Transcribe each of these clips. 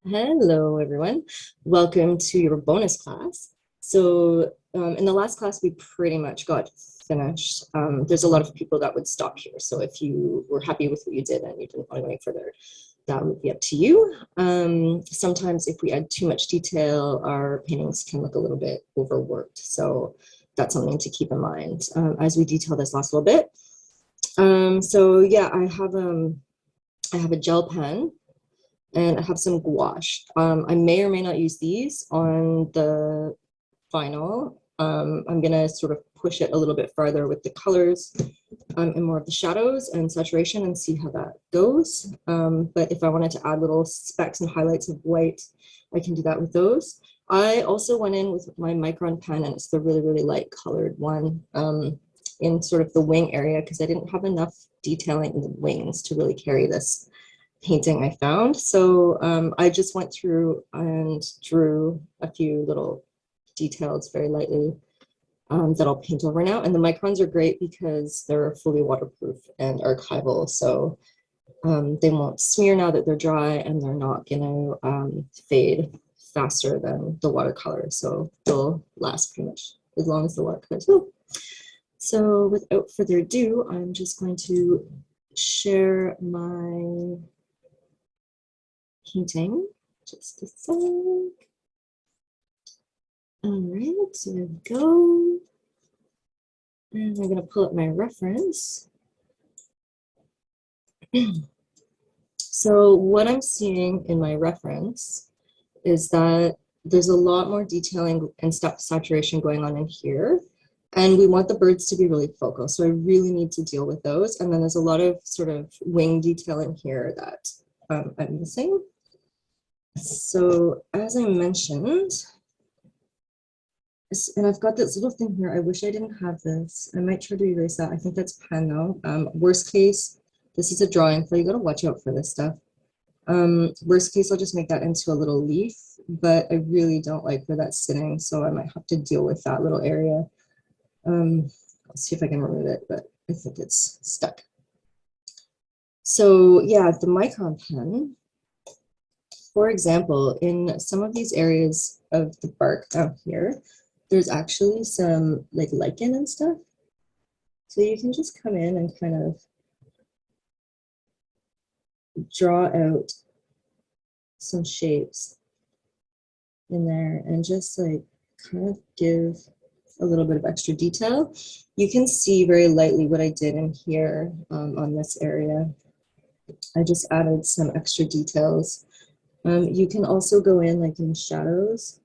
Hello, everyone. Welcome to your bonus class. In the last class, we pretty much got finished. There's a lot of people that would stop here. So if you were happy with what you did and you didn't want to go any further, that would be up to you. Sometimes if we add too much detail, our paintings can look a little bit overworked. So that's something to keep in mind as we detail this last little bit. I have a gel pen and I have some gouache. I may or may not use these on the final. I'm gonna sort of push it a little bit farther with the colors and more of the shadows and saturation and see how that goes. But if I wanted to add little specks and highlights of white, I can do that with those. I also went in with my Micron pen, and it's the really, really light colored one in sort of the wing area because I didn't have enough detailing in the wings to really carry this painting I found. So I just went through and drew a few little details very lightly that I'll paint over now. And the microns are great because they're fully waterproof and archival. So they won't smear now that they're dry, and they're not gonna fade faster than the watercolor. So they'll last pretty much as long as the watercolors will. So without further ado, I'm just going to share my painting. Just a sec. All right, so there we go. And I'm gonna pull up my reference. So what I'm seeing in my reference is that there's a lot more detailing and saturation going on in here. And we want the birds to be really focal. So I really need to deal with those. And then there's a lot of sort of wing detail in here that I'm missing. So as I mentioned, and I've got this little thing here. I wish I didn't have this. I might try to erase that. I think that's pen though. Worst case, this is a drawing, so you gotta watch out for this stuff. Worst case, I'll just make that into a little leaf, but I really don't like where that's sitting, so I might have to deal with that little area. I'll see if I can remove it, but I think it's stuck. So yeah, the Micron pen, for example, in some of these areas of the bark down here, there's actually some like lichen and stuff. So you can just come in and kind of draw out some shapes in there and just like kind of give a little bit of extra detail. You can see very lightly what I did in here on this area. I just added some extra details. You can also go in like in shadows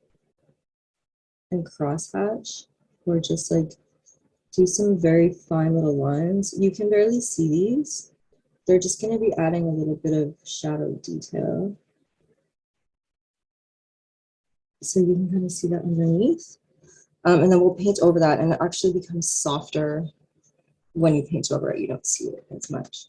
and crosshatch, or just like do some very fine little lines. You can barely see these. They're just going to be adding a little bit of shadow detail. So you can kind of see that underneath. And then we'll paint over that, and it actually becomes softer when you paint over it. You don't see it as much.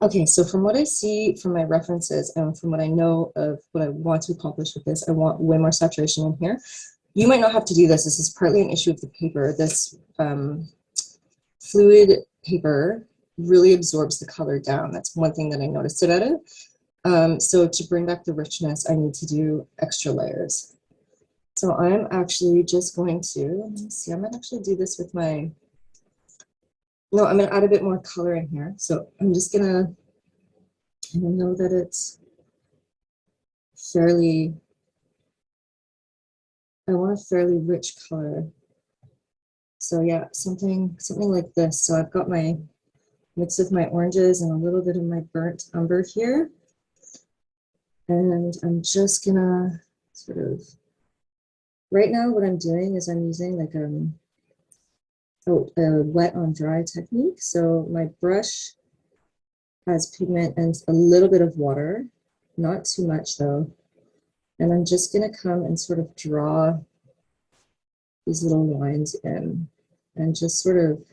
Okay, so from what I see from my references and from what I know of what I want to accomplish with this, I want way more saturation in here. You might not have to do this. This is partly an issue of the paper. This fluid paper really absorbs the color down. That's one thing that I noticed about it. So to bring back the richness, I need to do extra layers. So I'm actually just going to, let me see, I might actually do this with my, no, I'm gonna add a bit more color in here. So I'm just gonna, I know that it's fairly, I want a fairly rich color. So yeah, something like this. So I've got my mix of my oranges and a little bit of my burnt umber here. And I'm just gonna sort of, right now what I'm doing is I'm using like a wet on dry technique. So my brush has pigment and a little bit of water, not too much though. And I'm just gonna come and sort of draw these little lines in and just sort of,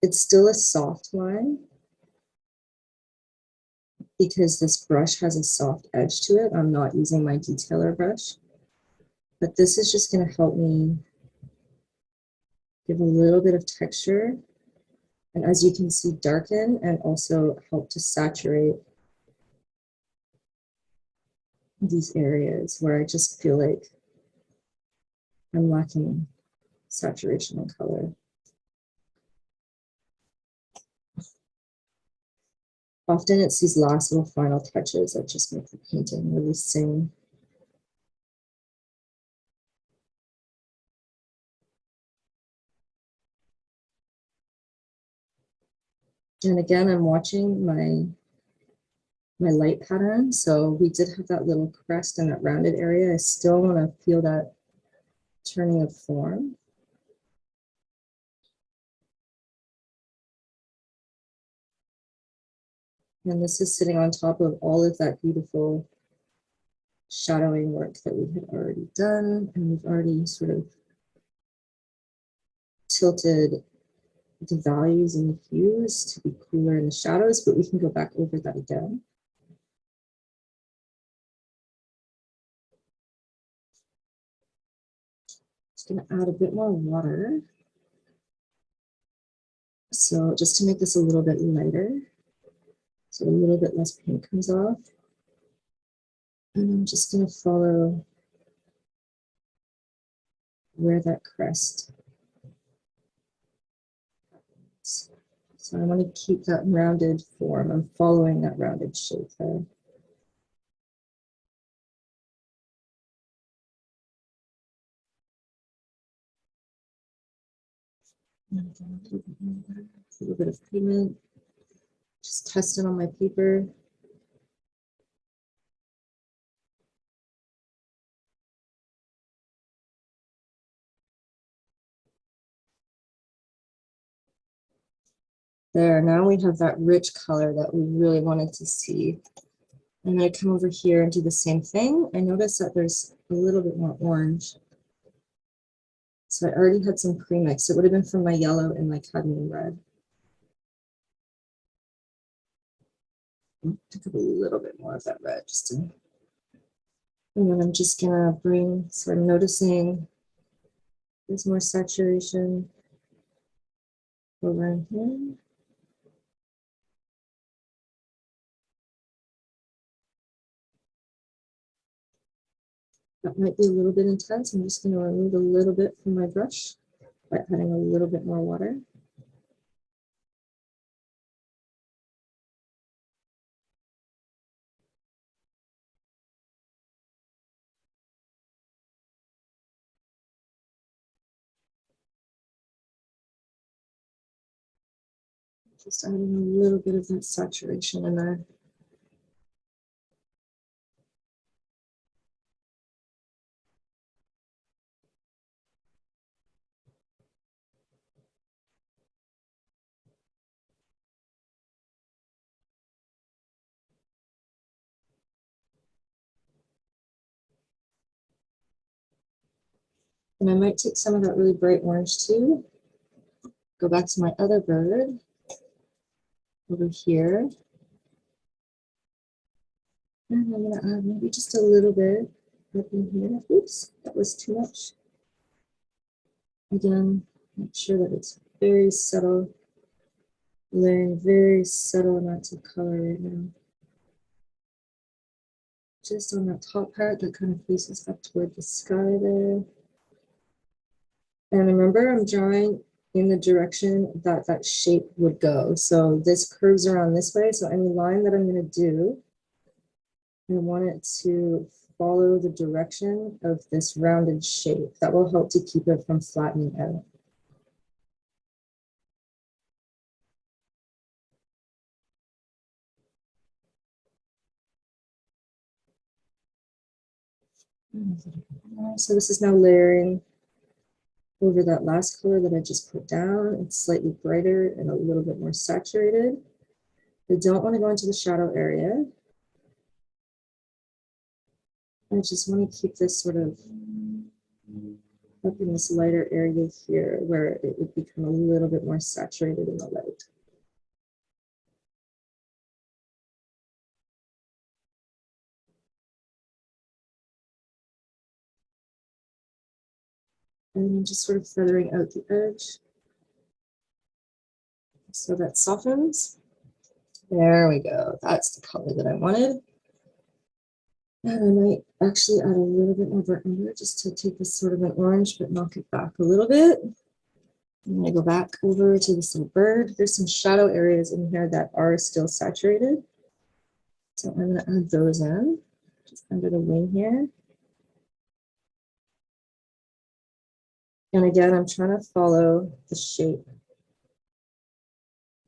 it's still a soft line because this brush has a soft edge to it. I'm not using my detailer brush, but this is just gonna help me give a little bit of texture And as you can see, darken and also help to saturate these areas where I just feel like I'm lacking saturation and color. Often it's these last little final touches that just make the painting really sing. And again, I'm watching my light pattern. So we did have that little crest and that rounded area. I still want to feel that turning of form. And this is sitting on top of all of that beautiful shadowing work that we had already done. And we've already sort of tilted the values and the hues to be cooler in the shadows, but we can go back over that again. Just gonna add a bit more water. So just to make this a little bit lighter, so a little bit less paint comes off. And I'm just gonna follow where that crest happens. So I want to keep that rounded form. I'm following that rounded shape there. A little bit of pigment. Just test it on my paper. There, now we have that rich color that we really wanted to see. I'm going to come over here and do the same thing. I noticed that there's a little bit more orange. So I already had some pre-mix. It would have been from my yellow and my cadmium red. Pick up a little bit more of that red just to, and then I'm just gonna bring, so I'm noticing there's more saturation over in here. That might be a little bit intense. I'm just gonna remove a little bit from my brush by adding a little bit more water. Just adding a little bit of that saturation in there. And I might take some of that really bright orange too. Go back to my other bird over here. And I'm gonna add maybe just a little bit up in here. Oops, that was too much. Again, make sure that it's very subtle, layering very subtle amounts of color right now. Just on that top part that kind of faces up toward the sky there. And remember, I'm drawing in the direction that that shape would go. So this curves around this way. So any line that I'm going to do, I want it to follow the direction of this rounded shape. That will help to keep it from flattening out. So this is now layering over that last color that I just put down. It's slightly brighter and a little bit more saturated. I don't want to go into the shadow area. I just want to keep this sort of up in this lighter area here where it would become a little bit more saturated in the light. And then just sort of feathering out the edge. So that softens. There we go. That's the color that I wanted. And I might actually add a little bit more burnt umber just to take this sort of an orange, but knock it back a little bit. I'm going to go back over to this little bird. There's some shadow areas in here that are still saturated. So I'm going to add those in, just under the wing here. And again, I'm trying to follow the shape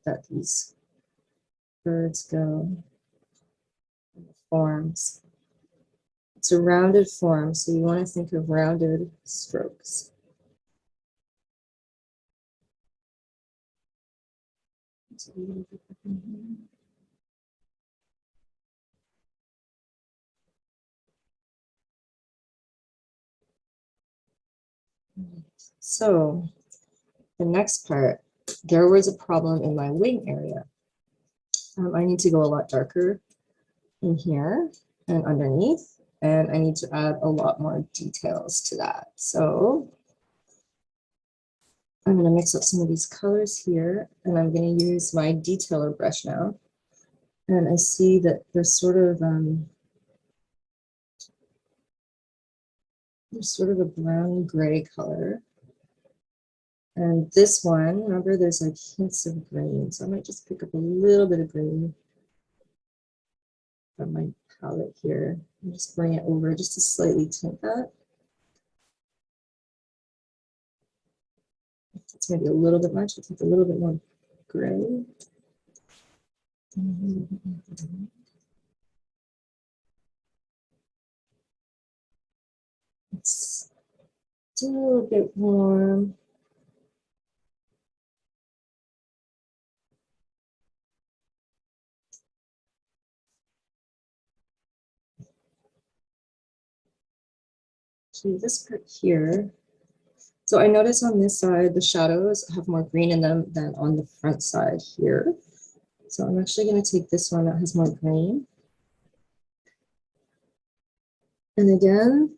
that these birds go, and the forms. It's a rounded form, so you want to think of rounded strokes. So the next part, there was a problem in my wing area. I need to go a lot darker in here and underneath, and I need to add a lot more details to that. So I'm going to mix up some of these colors here, and I'm going to use my detailer brush now. And I see that there's sort of a brown gray color. And this one, remember, there's like hints of green. So I might just pick up a little bit of green from my palette here and just bring it over just to slightly tint that. It's maybe a little bit much. I'll take a little bit more gray. It's still a bit warm. So this part here. So I notice on this side, the shadows have more green in them than on the front side here. So I'm actually going to take this one that has more green. And again,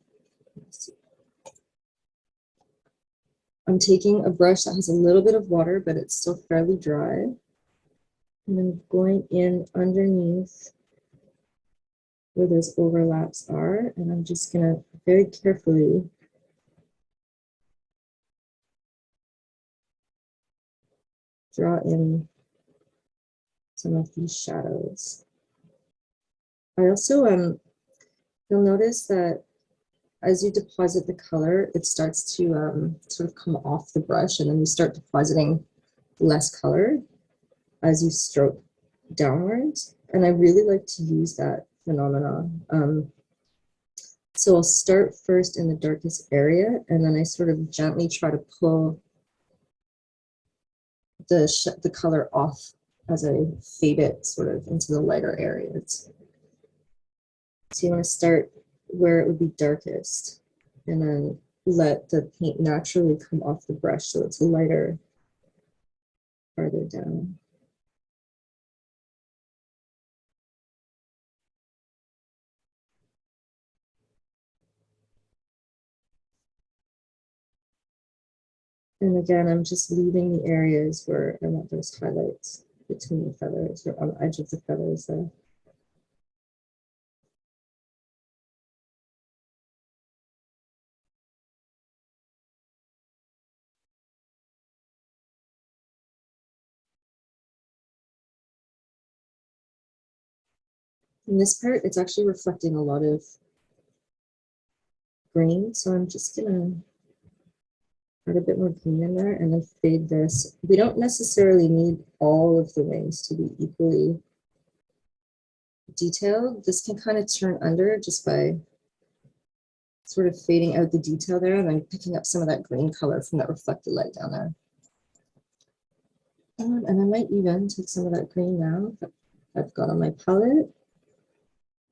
I'm taking a brush that has a little bit of water, but it's still fairly dry. And I'm going in underneath where those overlaps are. And I'm just going to very carefully draw in some of these shadows. I also, you'll notice that as you deposit the color, it starts to sort of come off the brush, and then you start depositing less color as you stroke downwards. And I really like to use that phenomenon. So I'll start first in the darkest area, and then I sort of gently try to pull the color off as I fade it sort of into the lighter areas. So you want to start where it would be darkest, and then let the paint naturally come off the brush so it's lighter farther down. And again, I'm just leaving the areas where I want those highlights between the feathers or on the edge of the feathers there. In this part, it's actually reflecting a lot of green, so I'm just gonna add a bit more green in there and then fade this. We don't necessarily need all of the wings to be equally detailed. This can kind of turn under just by sort of fading out the detail there and then picking up some of that green color from that reflected light down there. And I might even take some of that green now that I've got on my palette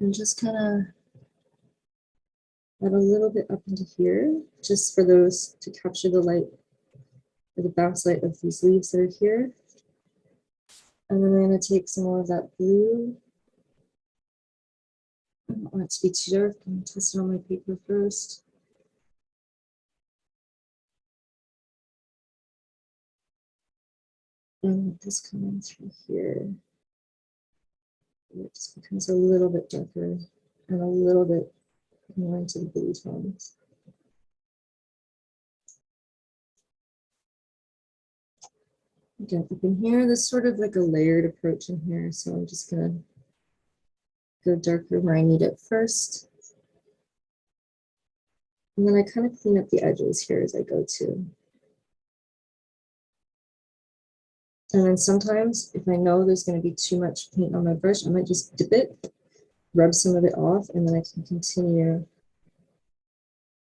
and just kind of add a little bit up into here, just for those to capture the light, or the bounce light of these leaves that are here. And then I'm going to take some more of that blue. I don't want it to be too dark. I'm going to test it on my paper first. And this coming through here, it just becomes a little bit darker and a little bit more into the blue tones. Again, up in here, there's sort of like a layered approach in here, so I'm just gonna go darker where I need it first. And then I kind of clean up the edges here as I go too. And then sometimes if I know there's going to be too much paint on my brush, I might just dip it, rub some of it off, and then I can continue.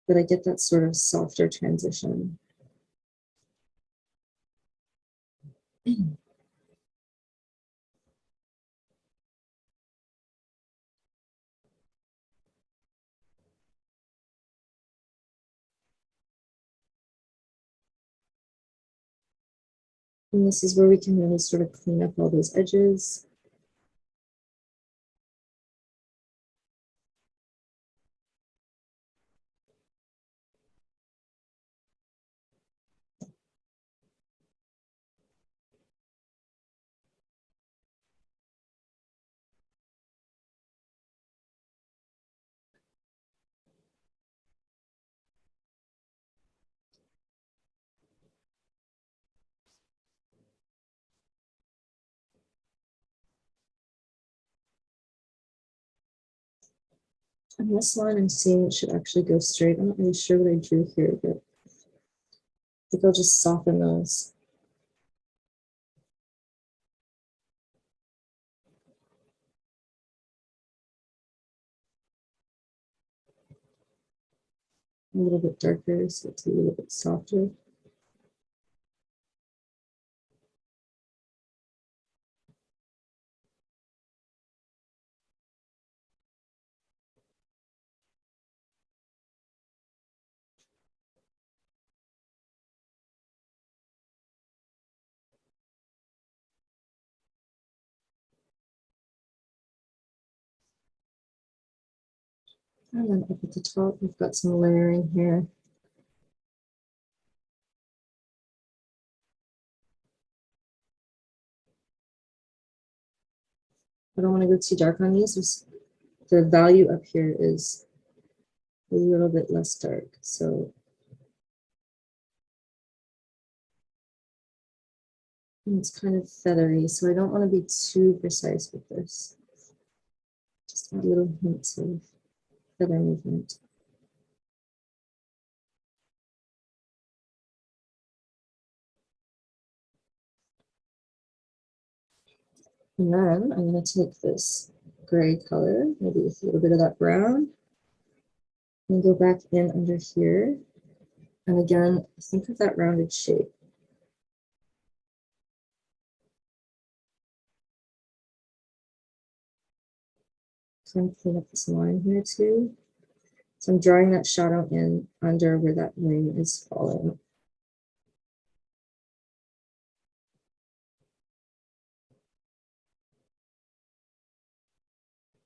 But I get that sort of softer transition. And this is where we can really sort of clean up all those edges. And this line I'm seeing it should actually go straight. I'm not really sure what I drew here, but I think I'll just soften those. A little bit darker, so it's a little bit softer. And then up at the top, we've got some layering here. I don't want to go too dark on these. The value up here is a little bit less dark, so it's kind of feathery, so I don't want to be too precise with this. Just add little hints of feather movement. And then I'm going to take this gray color, maybe with a little bit of that brown, and go back in under here. And again, think of that rounded shape. Kind of clean up this line here too. So I'm drawing that shadow in under where that wing is falling.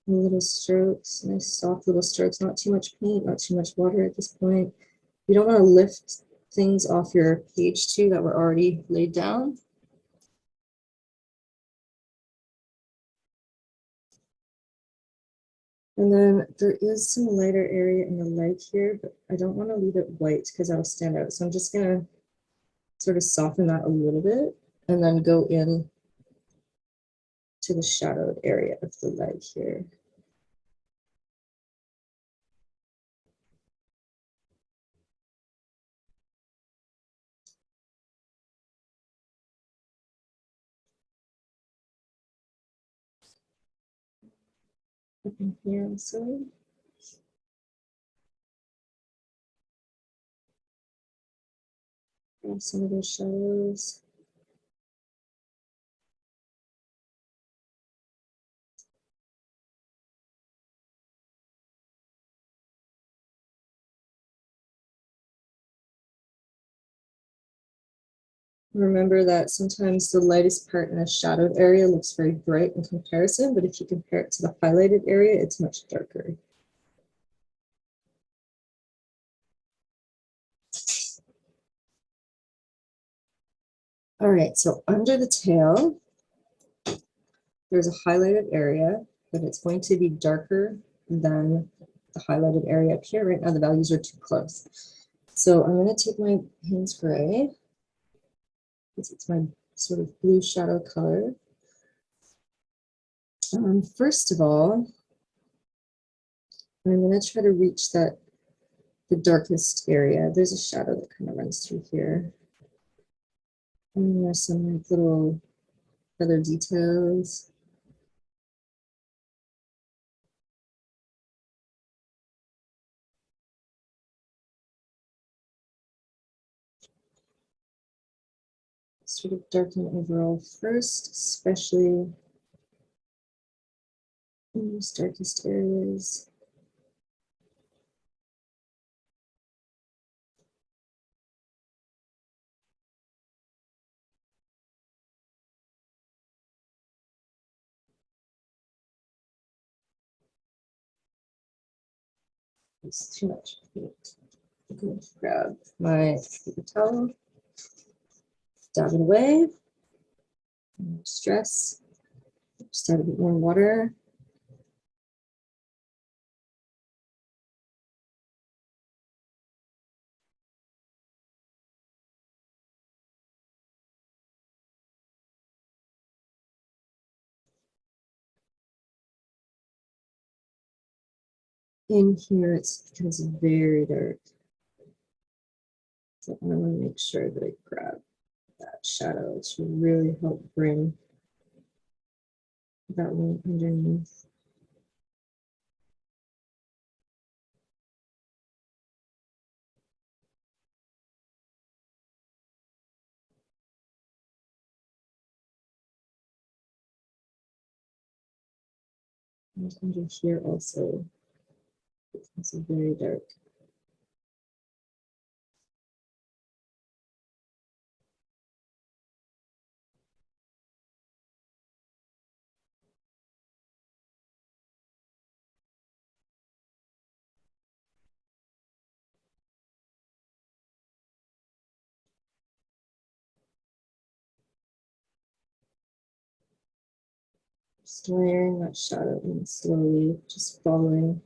Little strokes, nice soft little strokes, not too much paint, not too much water at this point. You don't want to lift things off your page too that were already laid down. And then there is some lighter area in the leg here, but I don't want to leave it white because that'll stand out. So I'm just going to sort of soften that a little bit and then go in to the shadowed area of the leg here. Up in here also. Grab some of those shadows. Remember that sometimes the lightest part in a shadowed area looks very bright in comparison, but if you compare it to the highlighted area, it's much darker. All right, so under the tail, there's a highlighted area, but it's going to be darker than the highlighted area up here. Right now, the values are too close. So I'm going to take my Payne's Gray, because it's my sort of blue shadow color. First of all, I'm going to try to reach the darkest area. There's a shadow that kind of runs through here. And there's some like little feather details. Sort of darken overall first, especially in those darkest areas. It's too much paint. I'm going to grab my paper towel, dab it away, stress, just add a bit more water. In here, it becomes very dark. So I want to make sure that I grab that shadow to really help bring that one underneath. And under here also, it's very dark. Just layering that shadow in slowly, just following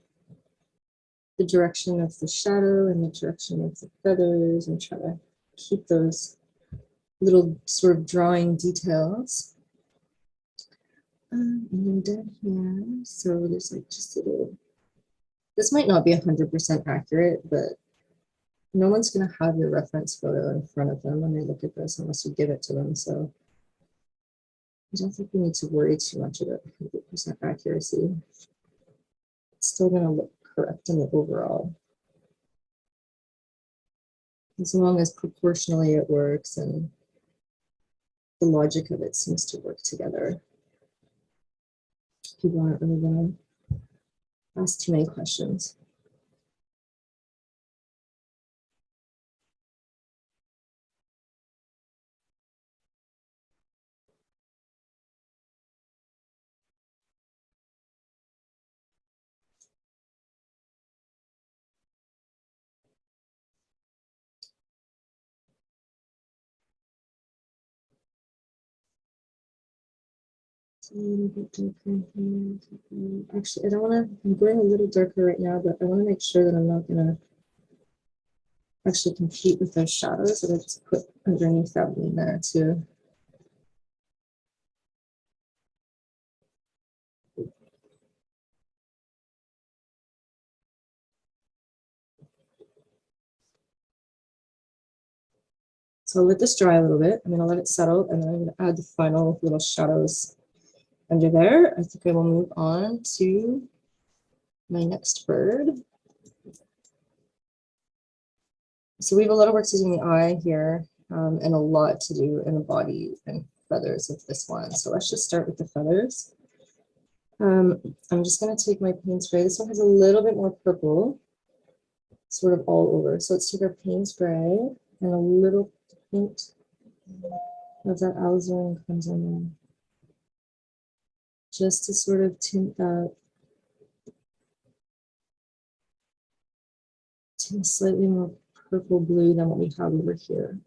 the direction of the shadow and the direction of the feathers, and try to keep those little sort of drawing details. And then down here, so there's like just a little, this might not be 100% accurate, but no one's going to have your reference photo in front of them when they look at this unless you give it to them. So I don't think we need to worry too much about 100% accuracy. It's still going to look correct in the overall. As long as proportionally it works and the logic of it seems to work together. People aren't really going to ask too many questions. A little bit darker here. Actually, I don't want to, I'm going a little darker right now, but I want to make sure that I'm not going to actually compete with those shadows that I just put underneath that one there too. So I'll let this dry a little bit. I'm going to let it settle, and then I'm going to add the final little shadows under there. I think I will move on to my next bird. So we have a lot of work to do in the eye here, and a lot to do in the body and feathers of this one. So let's just start with the feathers. I'm just going to take my Payne's Gray. This one has a little bit more purple, sort of all over. So let's take our Payne's Gray and a little hint of that alizarin comes in there, just to sort of tint that to slightly more purple blue than what we have over here.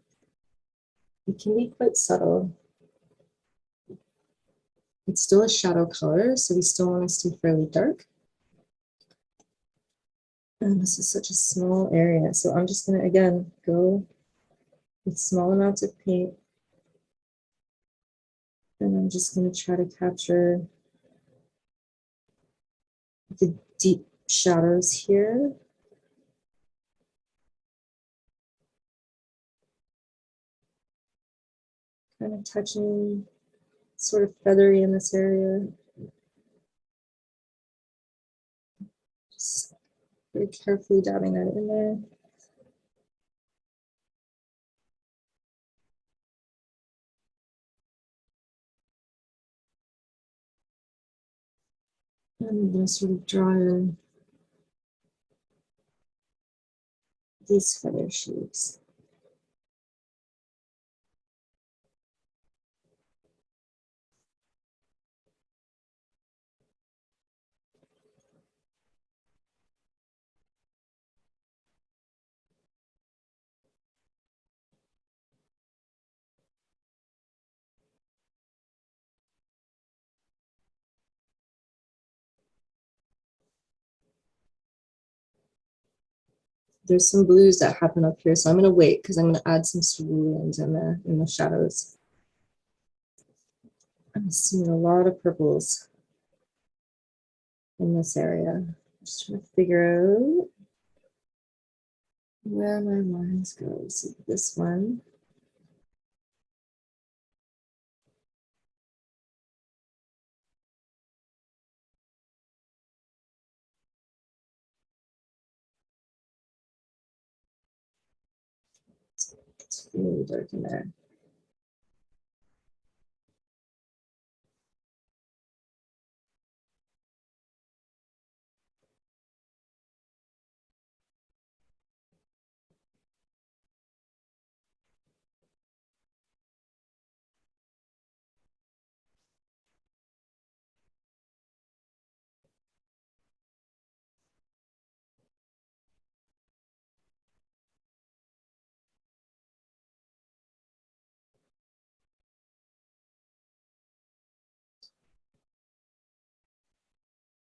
It can be quite subtle. It's still a shadow color, so we still want to stay fairly dark. And this is such a small area, so I'm just gonna, again, go with small amounts of paint. And I'm just gonna try to capture the deep shadows here. Kind of touching, sort of feathery in this area. Just very carefully dabbing that in there. And I'm going to sort of draw in these feather shapes. There's some blues that happen up here, so I'm going to wait because I'm going to add some ceruleans in the shadows. I'm seeing a lot of purples in this area. Just trying to figure out where my lines go. So this one. It's really dark in there.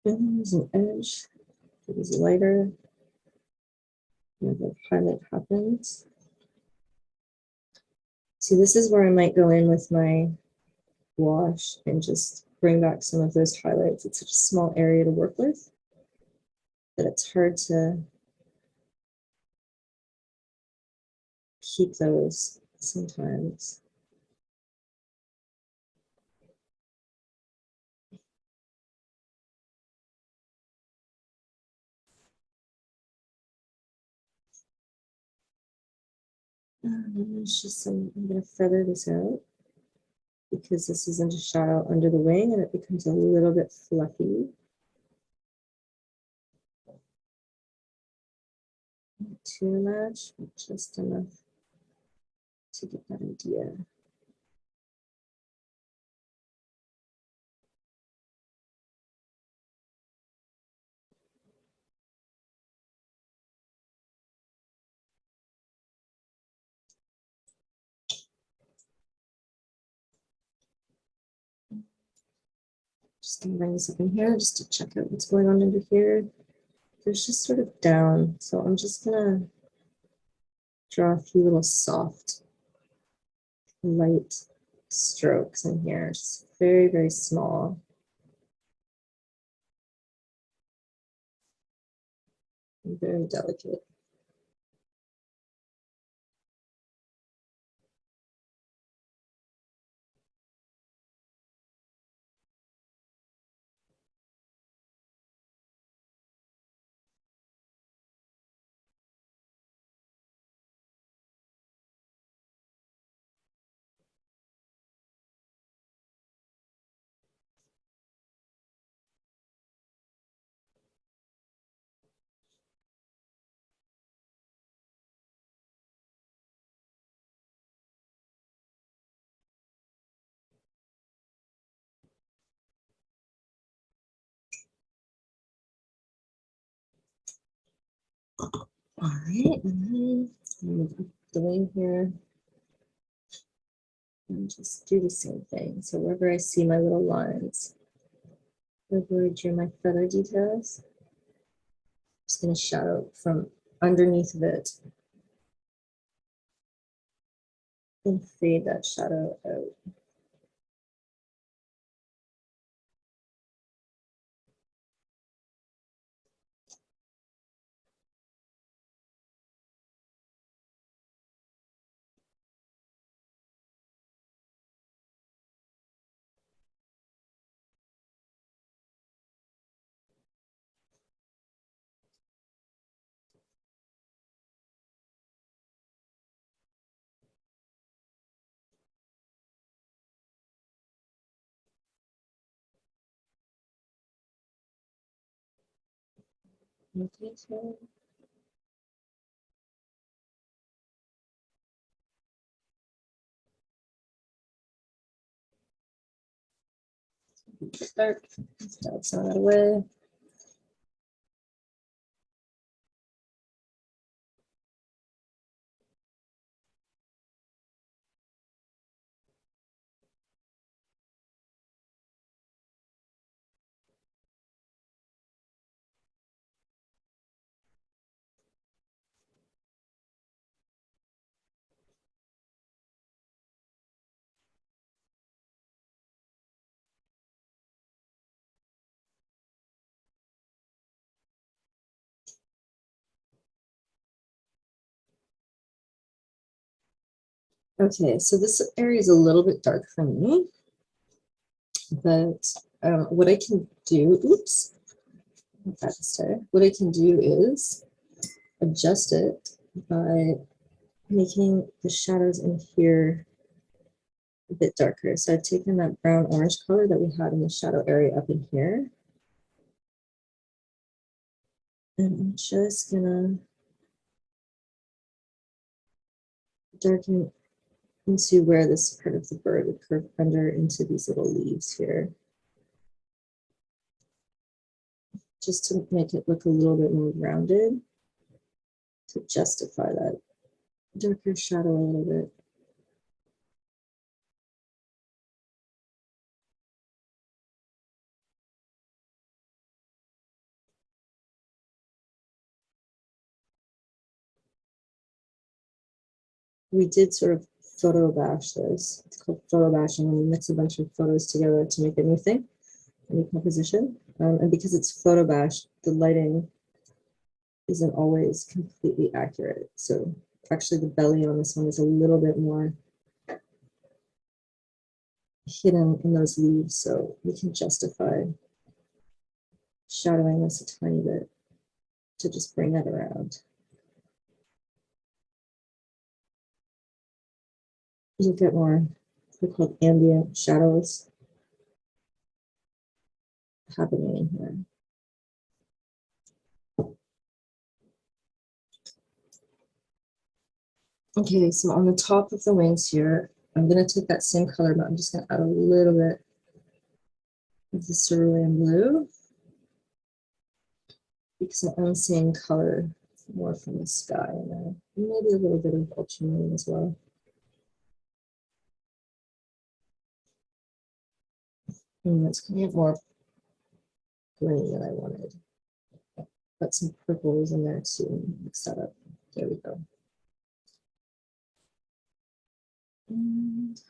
And there's an edge that is lighter where the highlight happens. See, this is where I might go in with my wash and just bring back some of those highlights. It's such a small area to work with that it's hard to keep those sometimes. It's just some, I'm going to feather this out because this isn't a shadow under the wing and it becomes a little bit fluffy. Not too much, but just enough to get that idea. Just gonna bring this up in here just to check out what's going on under here. There's just sort of down, so I'm just gonna draw a few little soft, light strokes in here. Just very, very small. And very delicate. All right, and then move up the wing here. And just do the same thing. So wherever I see my little lines, wherever I drew my feather details, I'm just going to shadow from underneath of it and fade that shadow out. Okay, so start, start some of that away. Okay, so this area is a little bit dark for me, but what I can do, oops, what I can do is adjust it by making the shadows in here a bit darker. So I've taken that brown orange color that we had in the shadow area up in here, and I'm just gonna darken into where this part of the bird would curve under into these little leaves here, just to make it look a little bit more rounded, to justify that darker shadow a little bit. We did sort of photo bash this. It's called photo bashing, and we mix a bunch of photos together to make a new thing, a new composition. And because it's photo bash, the lighting isn't always completely accurate. So actually the belly on this one is a little bit more hidden in those leaves, so we can justify shadowing this a tiny bit to just bring that around. You'll get more, they're called ambient shadows happening in here. Okay, so on the top of the wings here, I'm going to take that same color, but I'm just going to add a little bit of the cerulean blue because I am seeing color more from the sky in there. Maybe a little bit of ultramarine as well. And it's going to get more green than I wanted. Put some purples in there too. Mix that up. There we go. And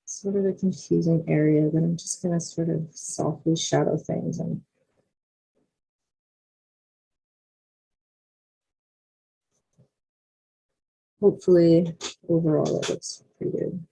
sort of a confusing area that I'm just going to sort of softly shadow things and hopefully overall it looks pretty good.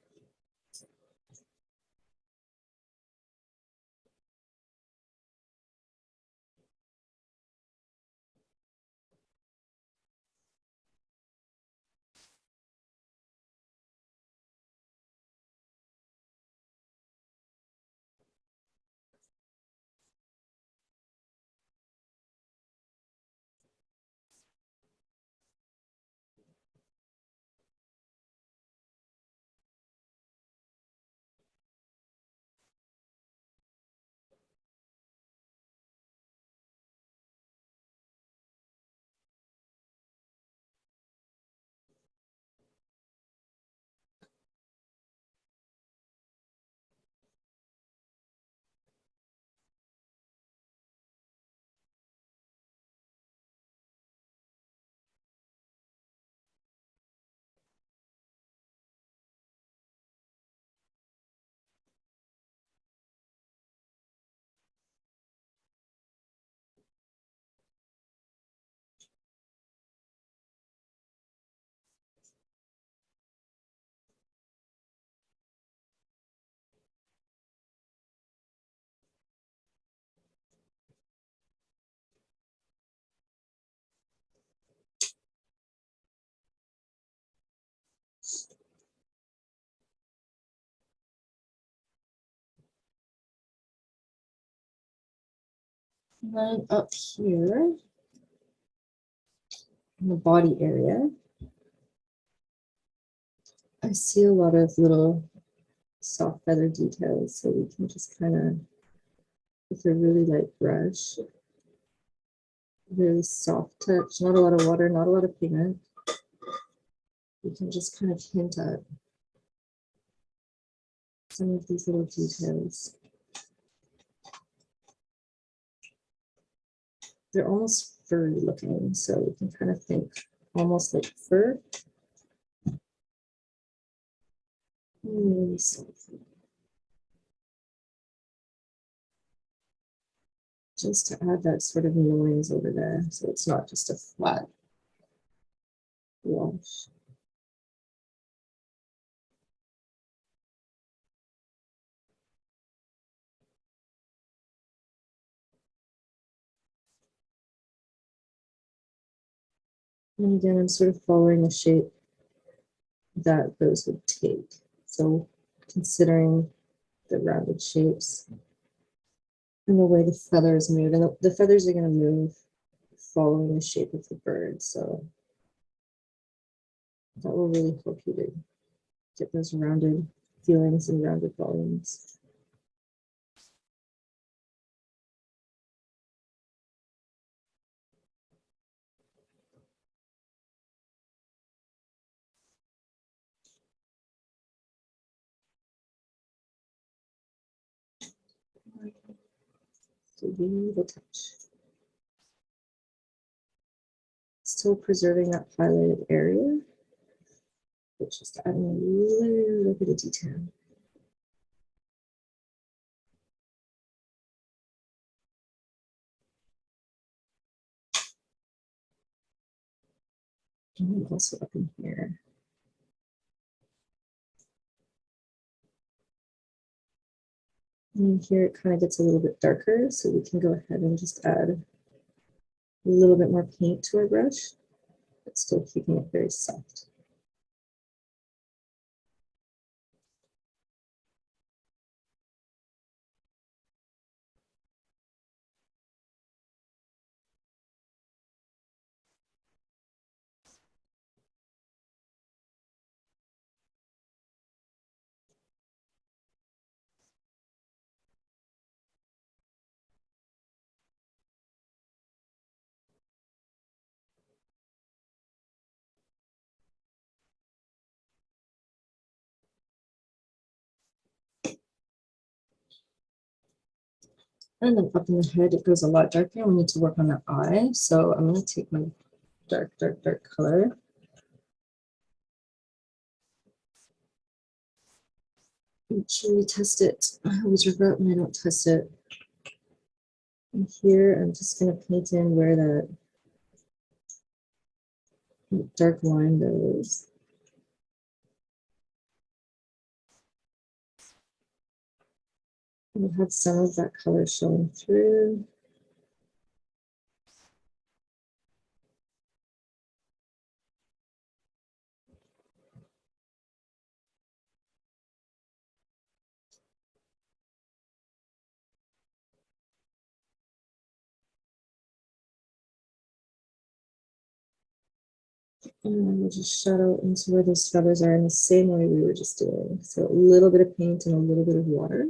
And then up here in the body area, I see a lot of little soft feather details, so we can just kind of, with a really light brush, really soft touch, not a lot of water, not a lot of pigment. We can just kind of hint at some of these little details. They're almost furry looking, so we can kind of think almost like fur. Really soft. Just to add that sort of noise over there, so it's not just a flat wash. And again, I'm sort of following the shape that those would take. So considering the rounded shapes and the way the feathers move, and the feathers are going to move following the shape of the bird. So that will really help you to get those rounded feelings and rounded volumes. So leave a touch. Still preserving that highlighted area, but just adding a little bit of detail. And also up in here. And here it kind of gets a little bit darker, so we can go ahead and just add a little bit more paint to our brush, but still keeping it very soft. And then up in the head, it goes a lot darker. We need to work on the eye. So I'm going to take my dark, dark, dark color. Make sure we test it. I always regret when I don't test it. And here, I'm just going to paint in where that dark line goes. We have some of that color showing through. And then we'll just shadow into where those feathers are in the same way we were just doing. So a little bit of paint and a little bit of water.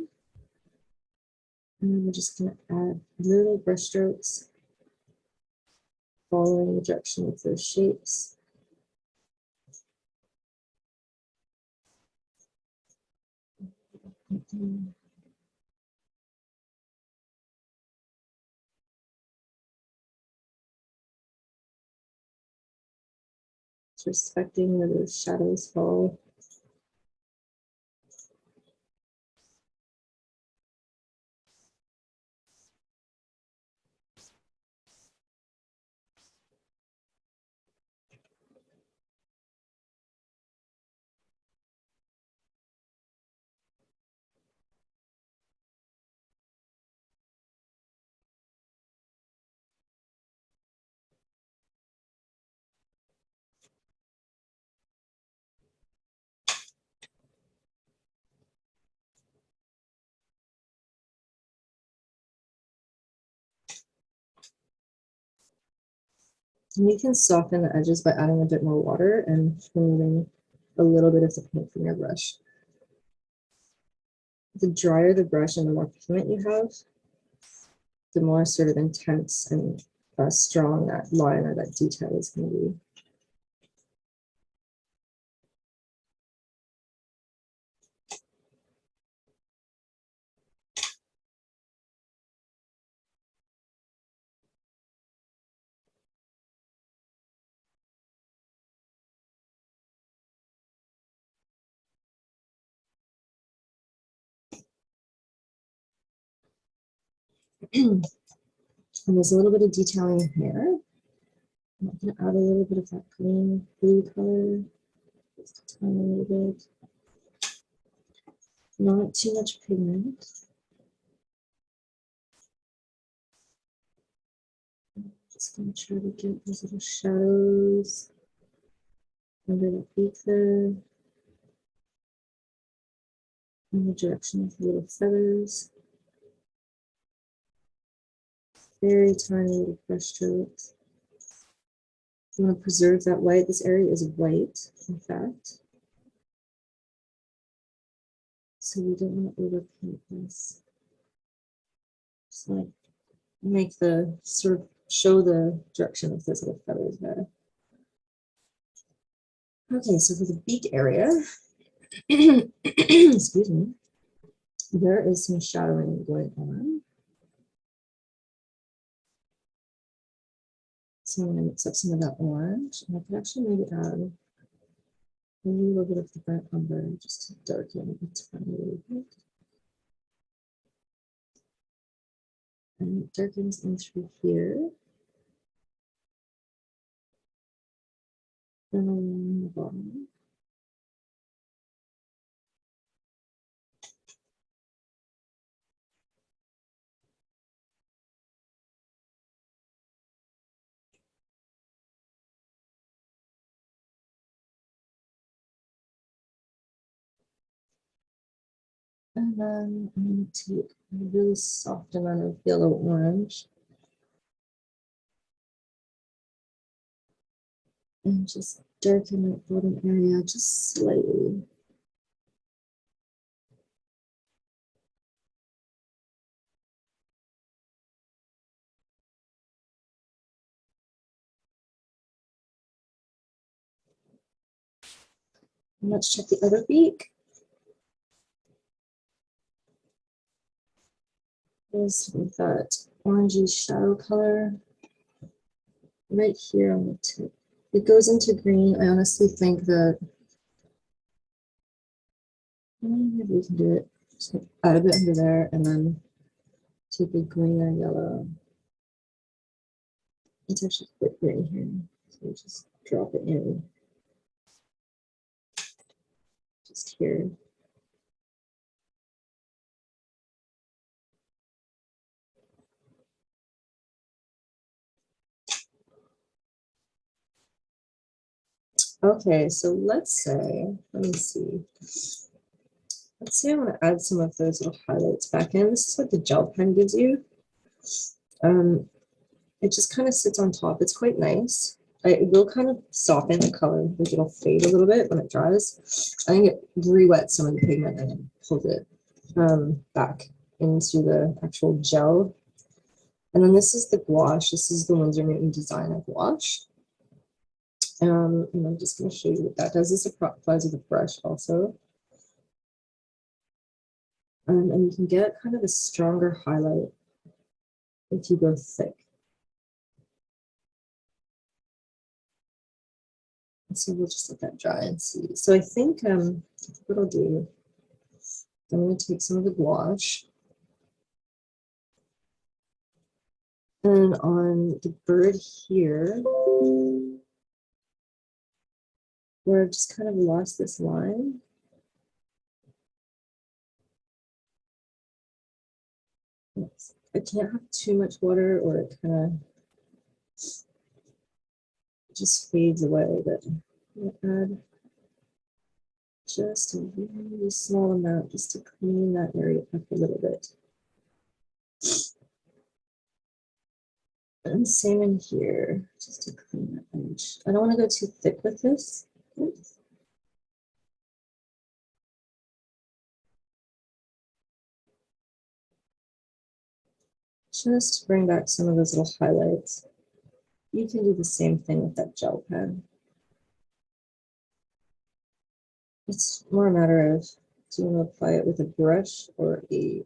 And then we're just going to add little brush strokes following the direction of those shapes. Just respecting where those shadows fall. And you can soften the edges by adding a bit more water and removing a little bit of the paint from your brush. The drier the brush and the more pigment you have, the more sort of intense and strong that line or that detail is going to be. And there's a little bit of detailing here. I'm going to add a little bit of that green blue color, just a tiny little bit. Not too much pigment. Just going to try to get those little shadows under the beak there, in the direction of the little feathers. Very tiny little brush strokes. You want to preserve that white. This area is white, in fact. So we don't want to overpaint this. Just like make the sort of show the direction of those little feathers there. Okay, so for the beak area, excuse me, there is some shadowing going on. So I'm going to mix up some of that orange, and I could actually maybe add a little bit of the burnt umber just to darken it a little bit. And it darkens in through here. And along the bottom. And then I'm going to take a really soft amount of yellow orange and just darken that bottom area just slightly. And let's check the other beak. There's that orangey shadow color right here on the tip. It goes into green. I honestly think that maybe we can do it. Just add a bit under there and then take a green or yellow. It's actually quite green here. So just drop it in. Just here. Okay, so let's say, let me see. Let's say I want to add some of those little highlights back in. This is what the gel pen gives you. It just kind of sits on top. It's quite nice. It will kind of soften the color, like it'll fade a little bit when it dries. I think it re-wets some of the pigment and then pulls it back into the actual gel. And then this is the gouache. This is the Winsor Newton designer gouache. And I'm just going to show you what that does. This applies with a brush also. And you can get kind of a stronger highlight if you go thick. So we'll just let that dry and see. So I think what I'll do, I'm going to take some of the gouache. And on the bird here, where I've just kind of lost this line, I can't have too much water or it kind of just fades away, but I'm going to add just a really small amount just to clean that area up a little bit. And same in here, just to clean that edge. I don't want to go too thick with this. Oops. Just bring back some of those little highlights. You can do the same thing with that gel pen. It's more a matter of, do you want to apply it with a brush or a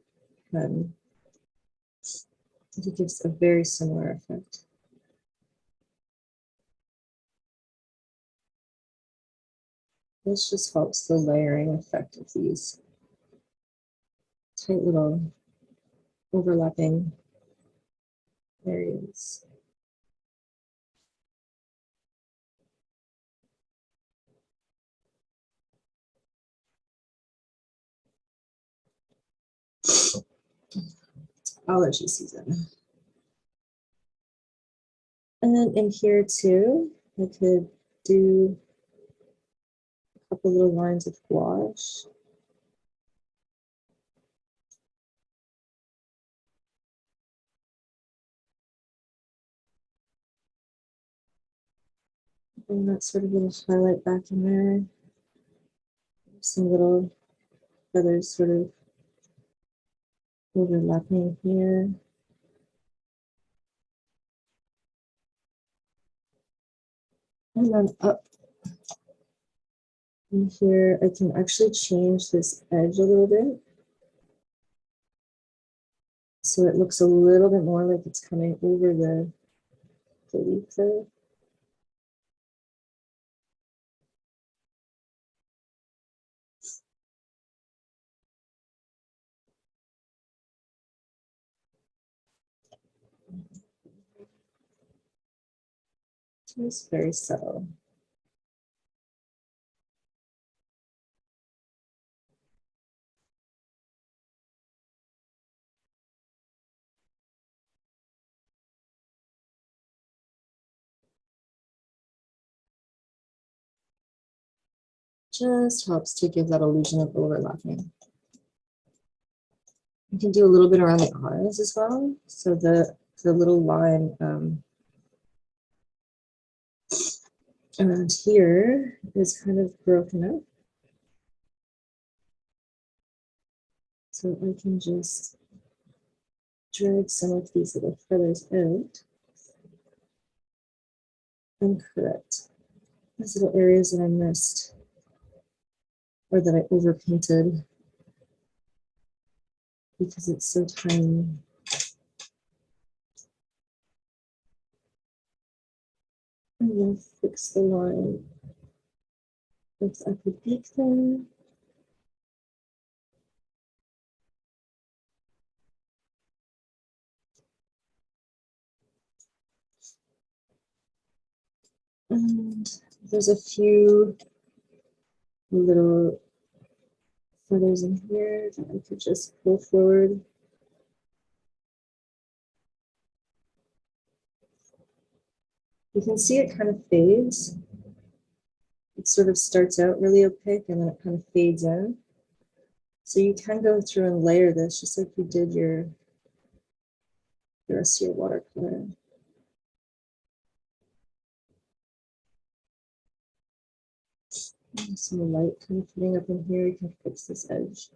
pen? It gives a very similar effect. This just helps the layering effect of these tight little overlapping areas. Allergy season. And then in here too, I could do a couple little lines of gouache. Bring that sort of little highlight back in there. Some little feathers sort of overlapping here. And then up in here, I can actually change this edge a little bit. So it looks a little bit more like it's coming over the leaf there. It's very subtle. Just helps to give that illusion of overlapping. You can do a little bit around the eyes as well. So the little line around here is kind of broken up. So I can just drag some of these little feathers out and correct these little areas that I missed or that I overpainted because it's so tiny. And then fix the line with up the beak there. And there's a few little feathers in here that I could just pull forward. You can see it kind of fades. It sort of starts out really opaque and then it kind of fades in. So you can go through and layer this just like you did the rest of your watercolor. Some light kind of hitting up in here, you can fix this edge.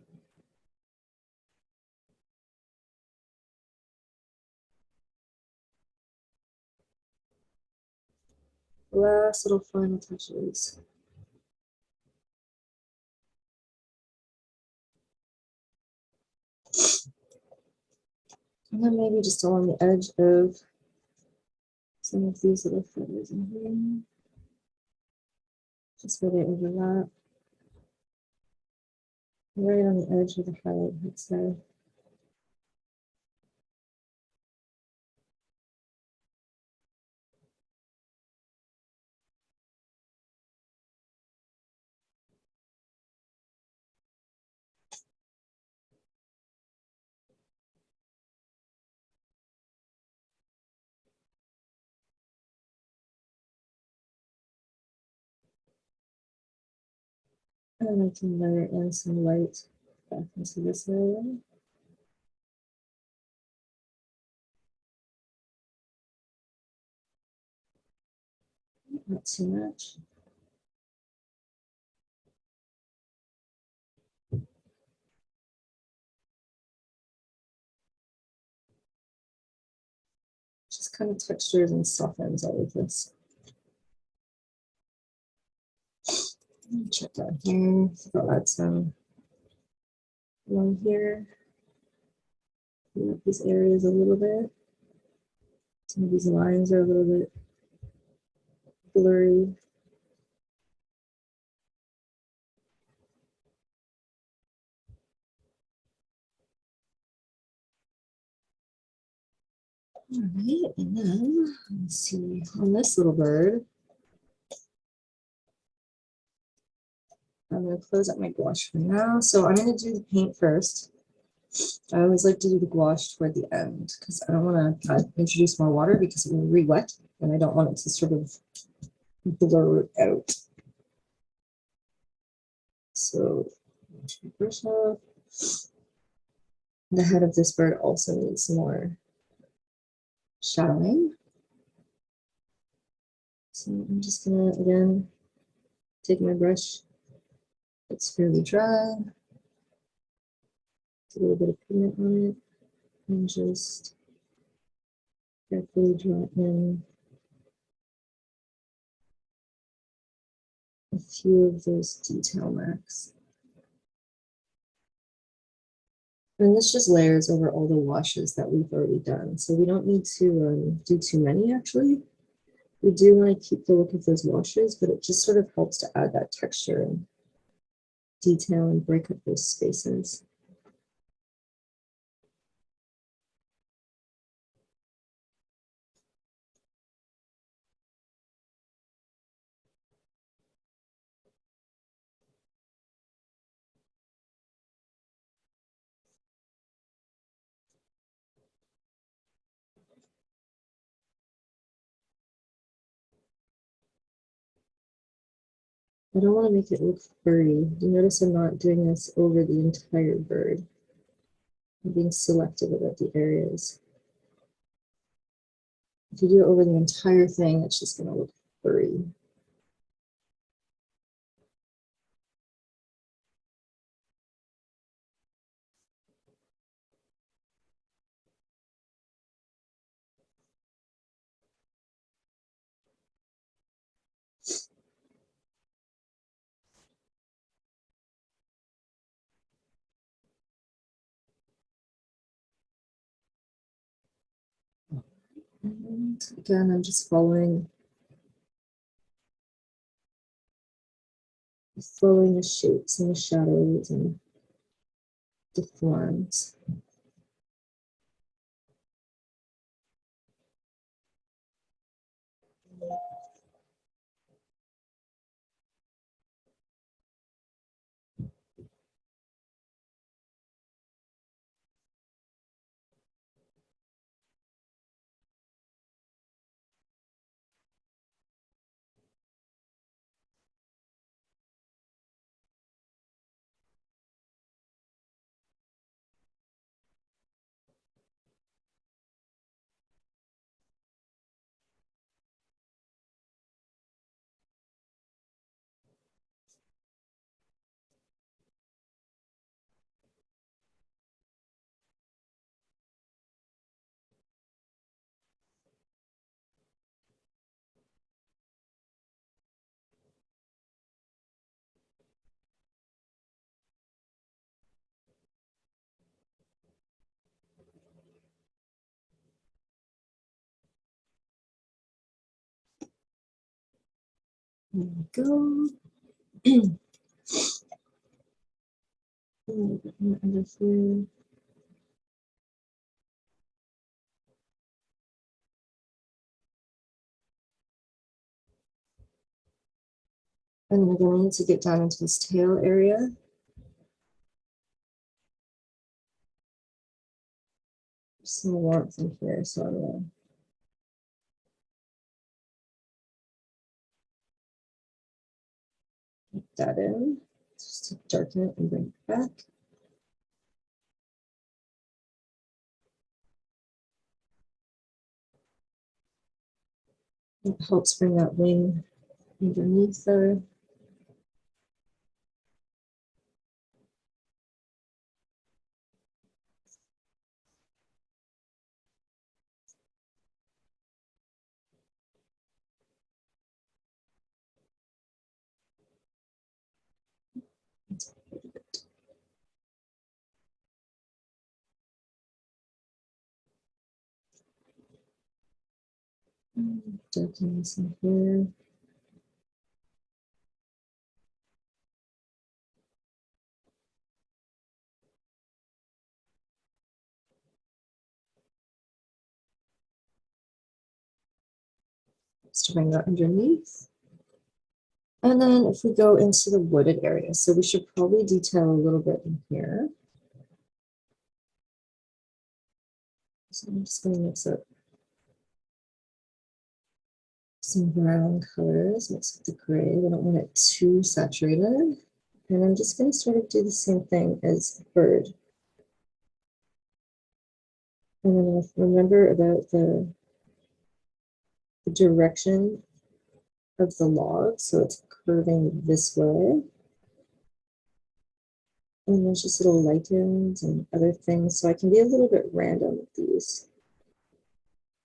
Last little final touches. And then maybe just along the edge of some of these little feathers in here. Just where they overlap. Right on the edge of the highlight hits there. And I can layer in some light back into this area. not too much. Just kind of textures and softens all of this. Check down here. I'll add some along here. Clean up these areas a little bit. Some of these lines are a little bit blurry. All right, and then let's see on this little bird. I'm going to close up my gouache for now. So I'm going to do the paint first. I always like to do the gouache toward the end because I don't want to introduce more water because it will re-wet and I don't want it to sort of blur out. So brush off. The head of this bird also needs some more shadowing. So I'm just gonna, again, take my brush. It's fairly dry. Put a little bit of pigment on it and just carefully draw in a few of those detail marks. And this just layers over all the washes that we've already done. So we don't need to do too many actually. We do want to keep the look of those washes, but it just sort of helps to add that texture and detail and break up those spaces. I don't want to make it look furry. You notice I'm not doing this over the entire bird. I'm being selective about the areas. If you do it over the entire thing, it's just going to look furry. And again, I'm just following the shapes and the shadows and the forms. There we go. A little bit more under here. And we're going to get down into this tail area. Some warmth in here, so I'm going to put that in just to darken it and bring it back. It helps bring that wing underneath there. Darken this in here. Just to bring that underneath. And then if we go into the wooded area, so we should probably detail a little bit in here. So I'm just going to mix up some brown colors, mix with the gray. We don't want it too saturated. And I'm just going to sort of do the same thing as the bird. And then remember about the direction of the log, so it's curving this way. And there's just little lichens and other things, so I can be a little bit random with these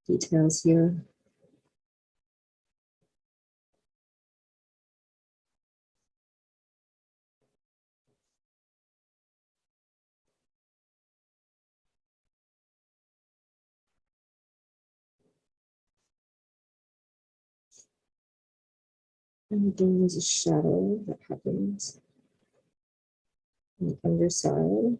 details here. And again, there's a shadow that happens on the underside.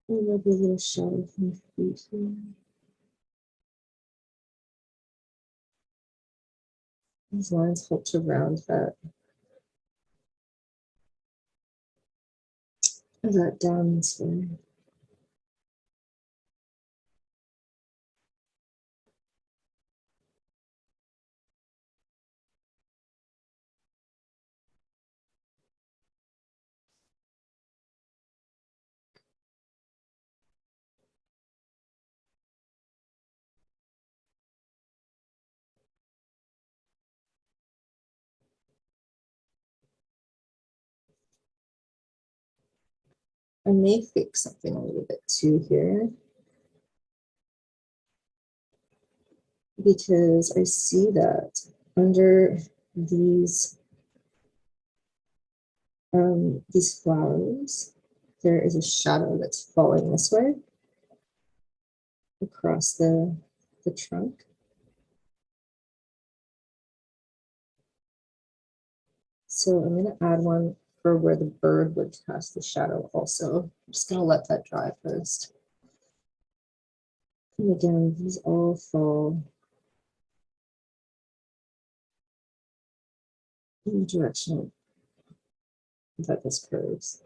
And there'll be a little shadow from the feet here. These lines help to round that down this way. I may fix something a little bit too here, because I see that under these flowers, there is a shadow that's falling this way across the trunk. So I'm going to add one for where the bird would cast the shadow also. I'm just going to let that dry first. And again, these all fall in the direction that this curves.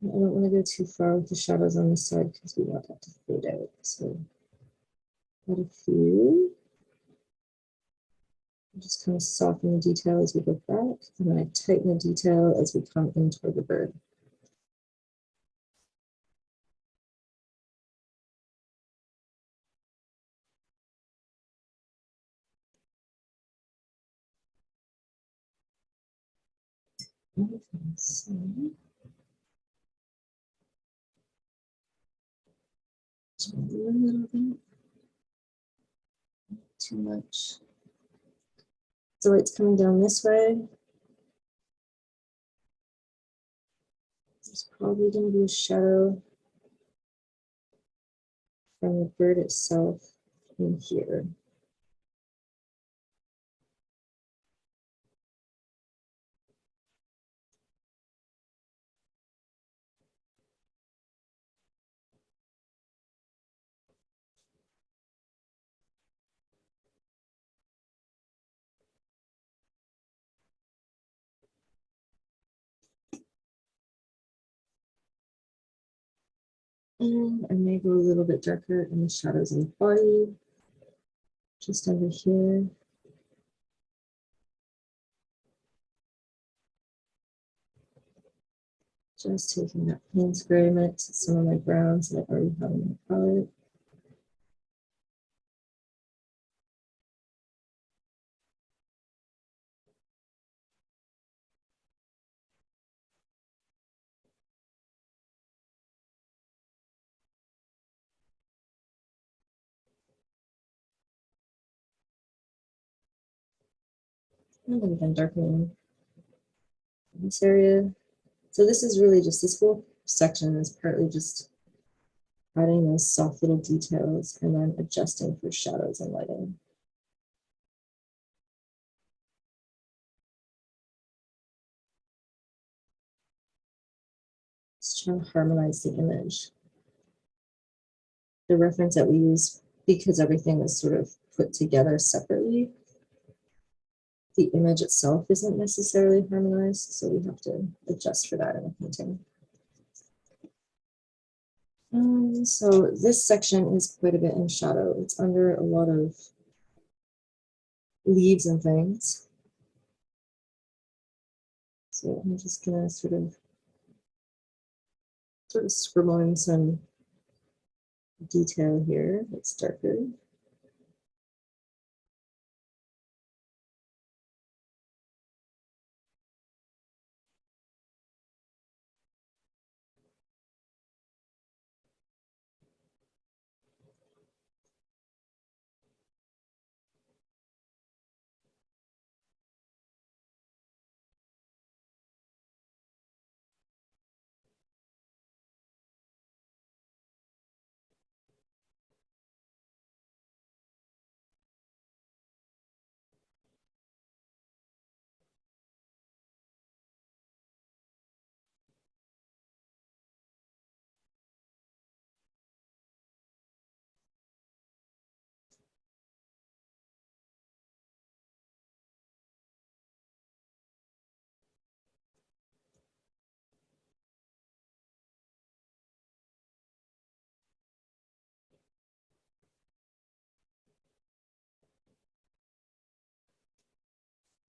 I don't want to go too far with the shadows on this side because we want that to fade out. So add a few. Just kind of soften the detail as we go back, and then I tighten the detail as we come in toward the bird. Okay, so just a little bit, too much. So it's coming down this way. There's probably going to be a shadow from the bird itself in here. And I may go a little bit darker in the shadows of the body, just over here. Just taking that Payne's gray mix with some of my browns that I already have in my palette. And then again, darkening this area. So this is really just, this whole section is partly just adding those soft little details and then adjusting for shadows and lighting. Just trying to harmonize the image. The reference that we use, because everything is sort of put together separately, the image itself isn't necessarily harmonized, so we have to adjust for that in the painting. So this section is quite a bit in shadow. It's under a lot of leaves and things. So I'm just gonna sort of scribble in some detail here that's darker.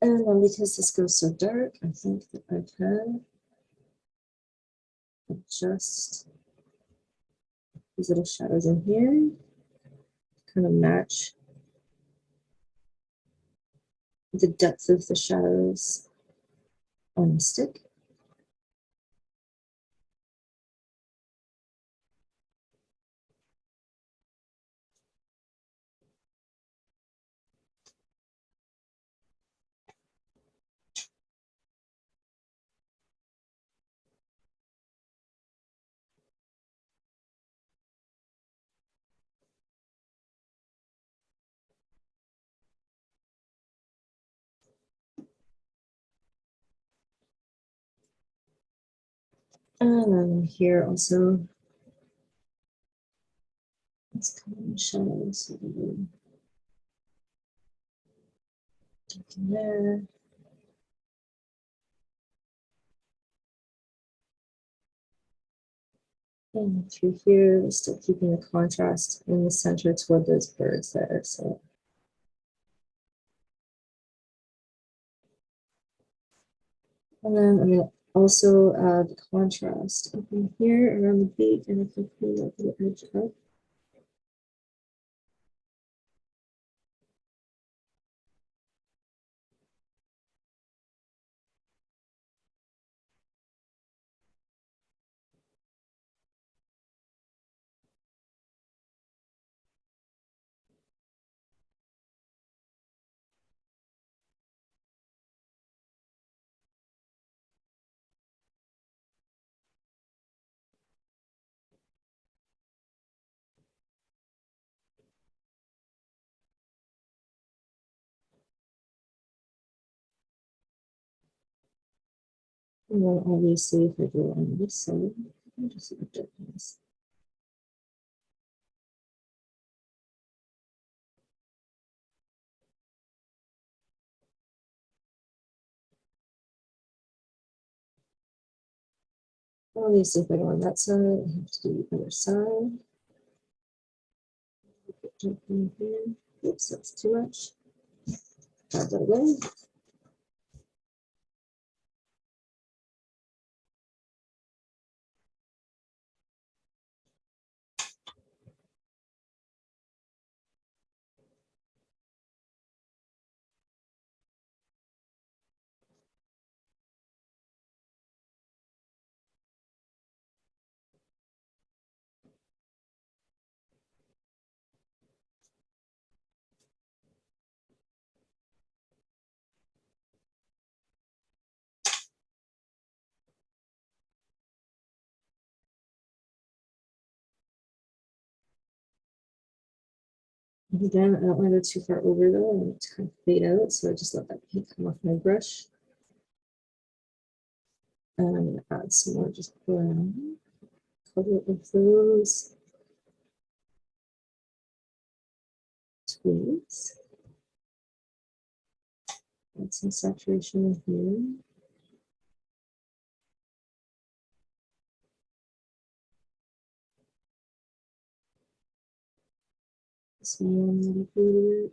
And then because this goes so dark, I think that I can adjust these little shadows in here, kind of match the depth of the shadows on the stick. And then here also, let's come in shadows so there. And through here, we're still keeping the contrast in the center toward those birds there. So, and then I'm going to also add contrast up in here around the beak, and I can pull that little edge up. And then obviously, if I go on this side, I'll just look at this. Obviously, if I go on that side, I have to do the other side. Jump in here. Oops, that's too much. Grab that away. Again, I don't want to go too far over though. I want it to kind of fade out, so I just let that paint come off my brush. And I'm going to add some more just brown. Cover it with those twigs. Add some saturation in here. Some more little bit.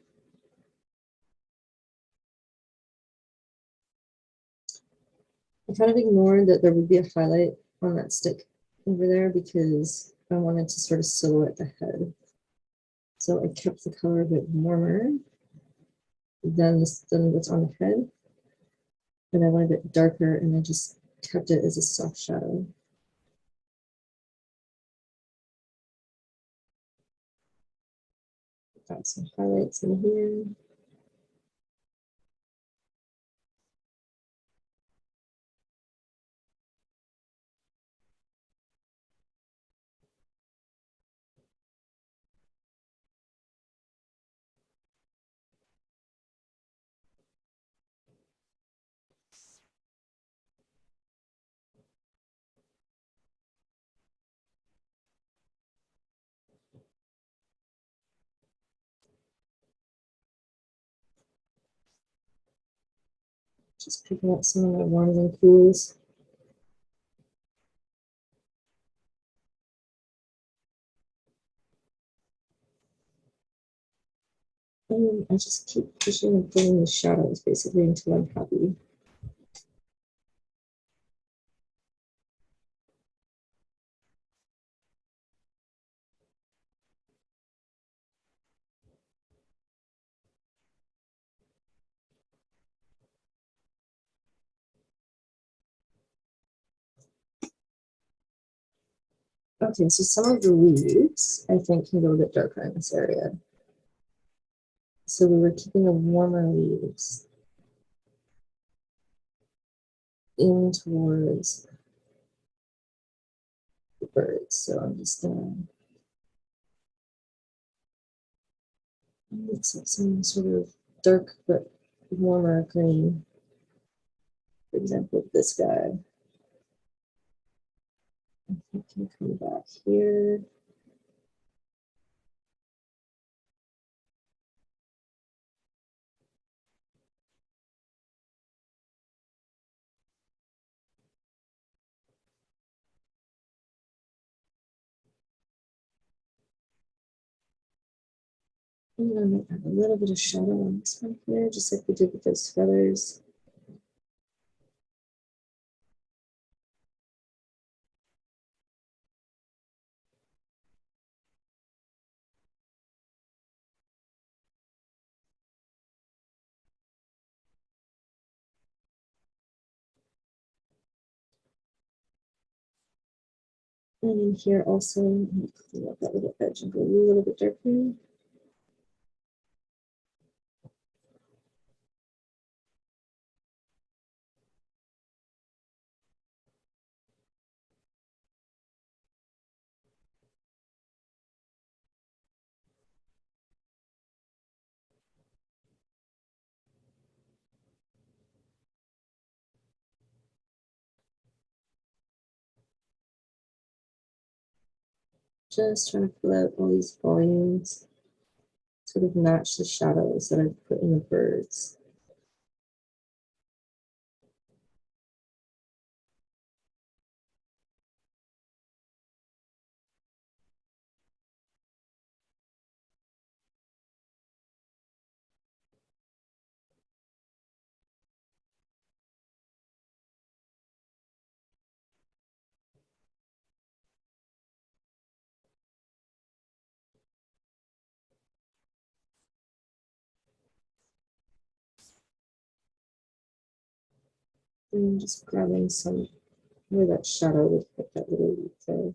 I kind of ignored that there would be a highlight on that stick over there because I wanted to sort of silhouette the head. So I kept the color a bit warmer than what's on the head. And I wanted it darker, and I just kept it as a soft shadow. Got some highlights in here. Just picking up some of the ones and cools. And I just keep pushing and pulling the shadows basically until I'm happy. Okay, so some of the leaves I think can go a bit darker in this area. So we were keeping the warmer leaves in towards the birds. So I'm just gonna mix up some sort of dark but warmer green. For example, this guy. I can come back here. And I'm going to add a little bit of shadow on this one here, just like we did with those feathers. And in here also, I'm going to clean up that little edge and go a little bit darker. Just trying to pull out all these volumes, sort of match the shadows that I've put in the birds. And just grabbing some where that shadow would hit that little leaf there.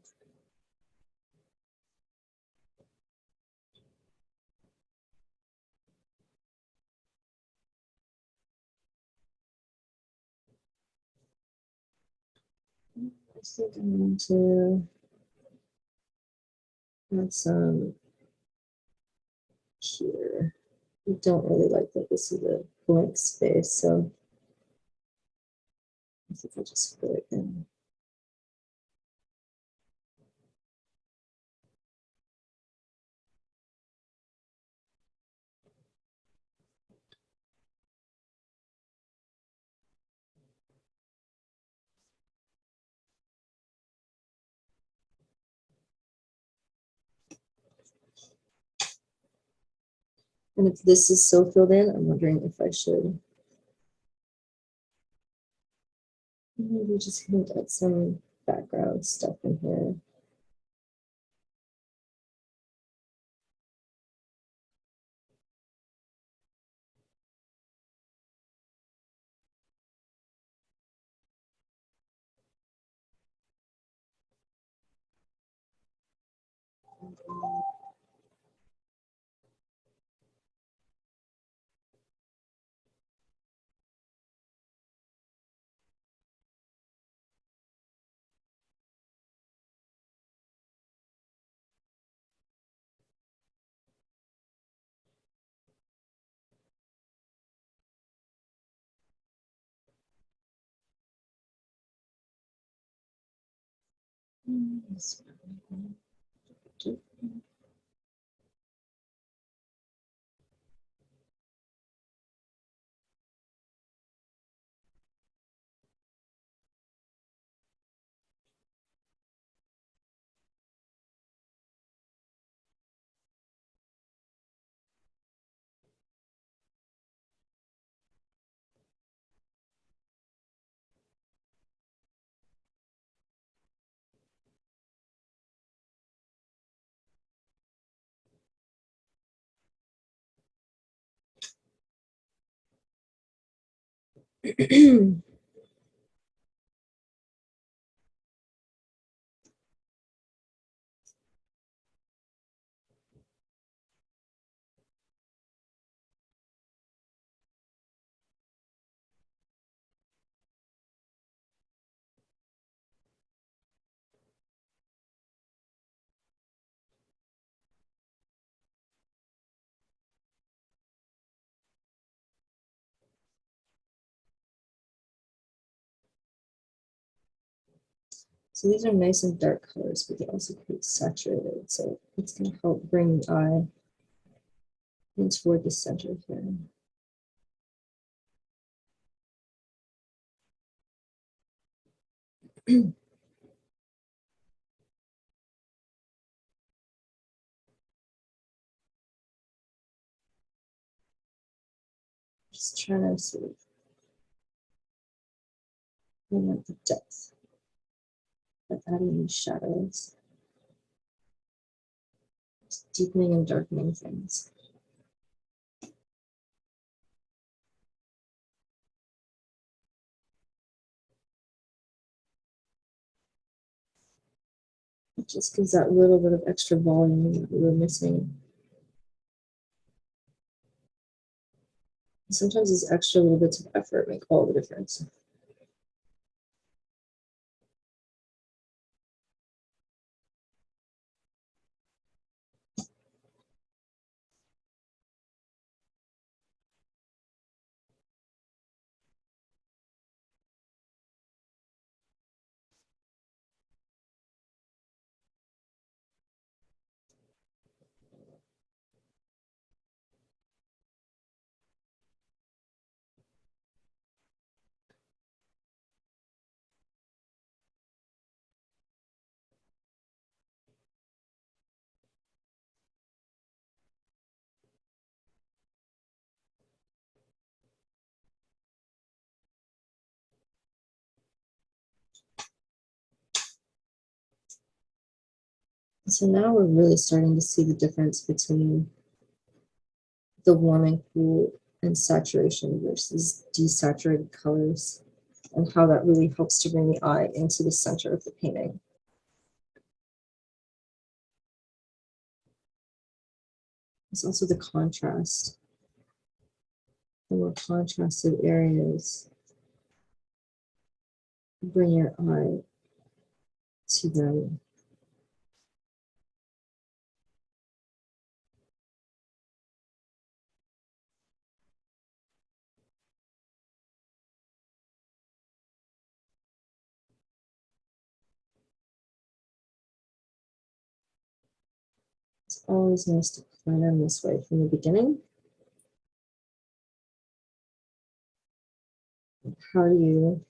I think I'm going to add some here. I don't really like that this is a blank space, so I think I'll just fill it in. And if this is so filled in, I'm wondering if I should maybe just hint at some background stuff in here. So these are nice and dark colors, but they're also quite saturated. So it's going to help bring the eye in toward the center here. Just trying to sort of bring out the depth by adding these shadows, just deepening and darkening things. It just gives that little bit of extra volume that we were missing. Sometimes these extra little bits of effort make all the difference. So now we're really starting to see the difference between the warm and cool and saturation versus desaturated colors. and how that really helps to bring the eye into the center of the painting. It's also the contrast. The more contrasted areas bring your eye to them. It's always nice to plan in this way from the beginning. How do you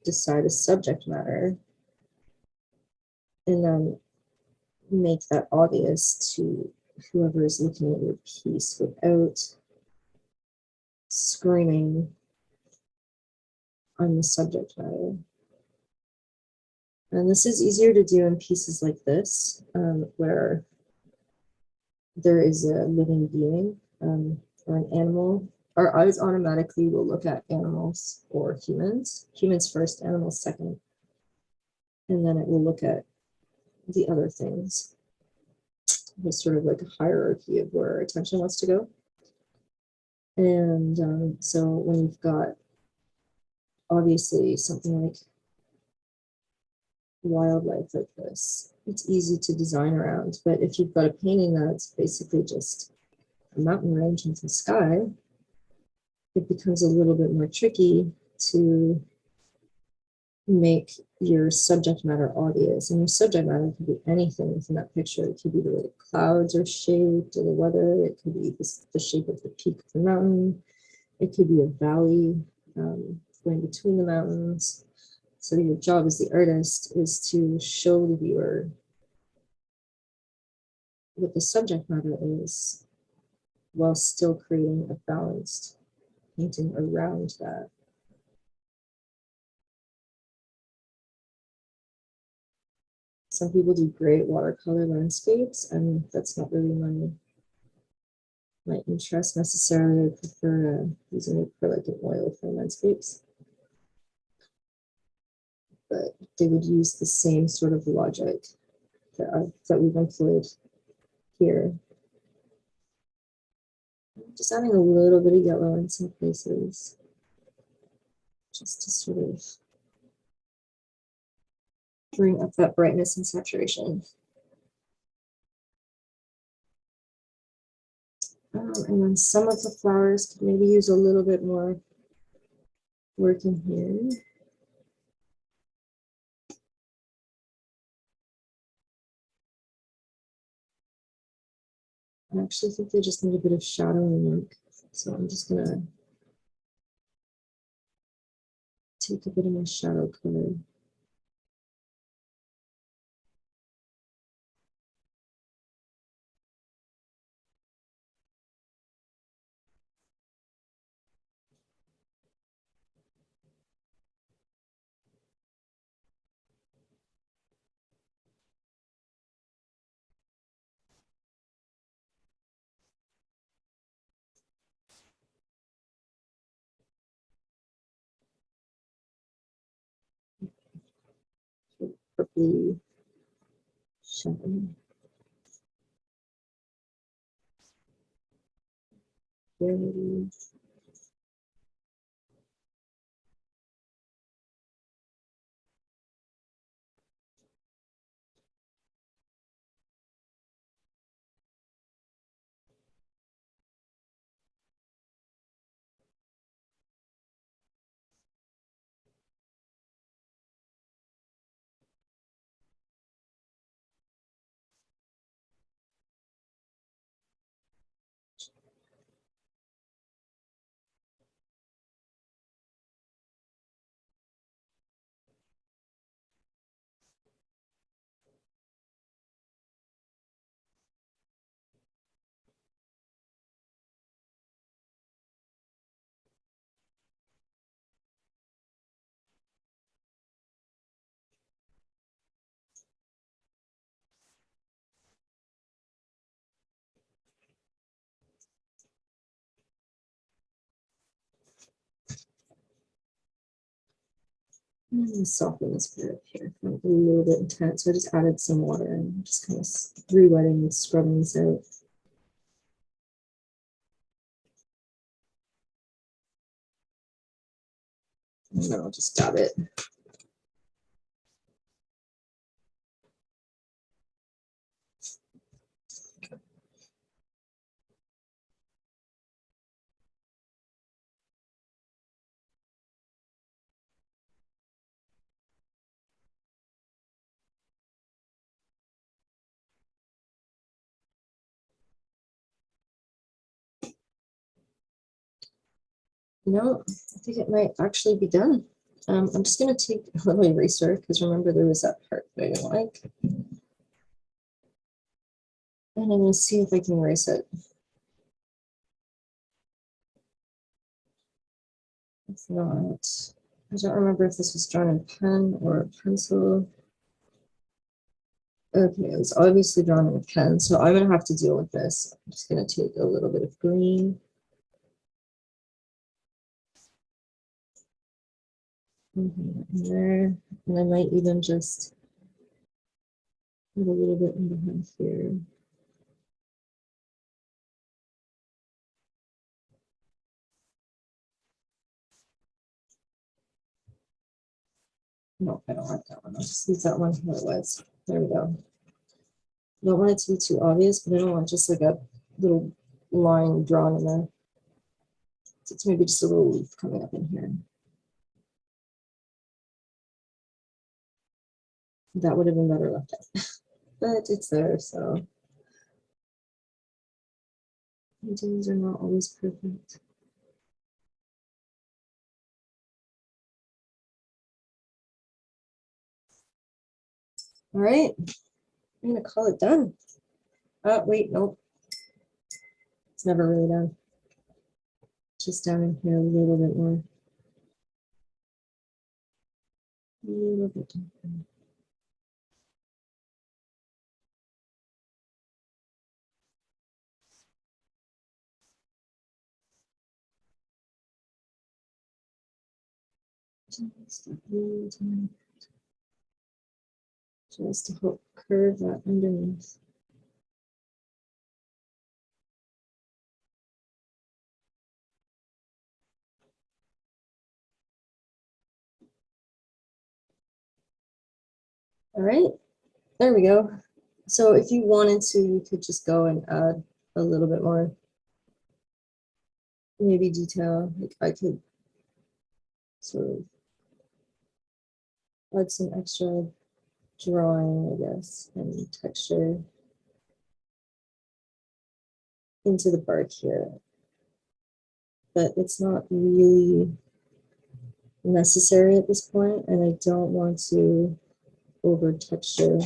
decide a subject matter and then make that obvious to whoever is looking at your piece without screaming, "I'm the subject matter"? And this is easier to do in pieces like this, where there is a living being or an animal. Our eyes automatically will look at animals or humans. Humans first, animals second. And then it will look at the other things. There's sort of like a hierarchy of where our attention wants to go. And so when you've got obviously something like wildlife like this, it's easy to design around. But if you've got a painting that's basically just a mountain range into the sky, it becomes a little bit more tricky to make your subject matter obvious. And your subject matter could be anything within that picture. It could be the way the clouds are shaped or the weather. It could be the shape of the peak of the mountain. It could be a valley going between the mountains. So your job as the artist is to show the viewer what the subject matter is while still creating a balanced painting around that. Some people do great watercolor landscapes, and that's not really my interest necessarily. I prefer using acrylic and oil for landscapes. But they would use the same sort of logic that we've employed here. Just adding a little bit of yellow in some places, just to sort of bring up that brightness and saturation. And then some of the flowers could maybe use a little bit more work in here. I actually think they just need a bit of shadowing work. So I'm just gonna take a bit of my shadow color. Purpley shadow. Very I'm going to soften this part up here. A little bit intense, so I just added some water and just kind of re-wetting and scrubbing this out. And then I'll just dab it. I think it might actually be done. I'm just going to take a little eraser because remember there was that part that I didn't like. And I'm going to see if I can erase it. If not, I don't remember if this was drawn in pen or pencil. Okay, it was obviously drawn in a pen, so I'm going to have to deal with this. I'm just going to take a little bit of green. In there, and I might even just put a little bit in behind here. No, I don't like that one. I'll just leave that one where it was. There we go. I don't want it to be too obvious, but I don't want just like a little line drawn in there. So it's maybe just a little leaf coming up in here. That would have been better left out, but it's there, so paintings are not always perfect. All right, I'm gonna call it done. Oh, wait, nope. It's never really done. Just down in here a little bit more. A little bit deeper. Just to help curve that underneath. All right, there we go. So if you wanted to, you could just go and add a little bit more, maybe detail. Like I could sort of add some extra drawing, I guess, and texture into the bark here. But it's not really necessary at this point, and I don't want to over texture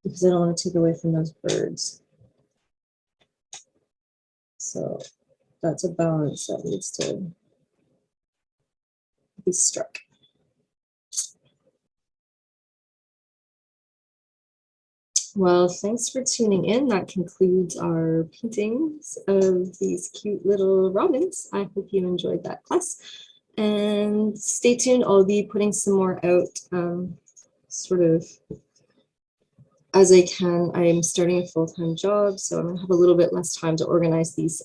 because I don't want to take away from those birds. So that's a balance that needs to be struck. Well, thanks for tuning in. That concludes our paintings of these cute little robins. I hope you enjoyed that class. And stay tuned. I'll be putting some more out sort of as I can. I'm starting a full-time job, so I'm going to have a little bit less time to organize these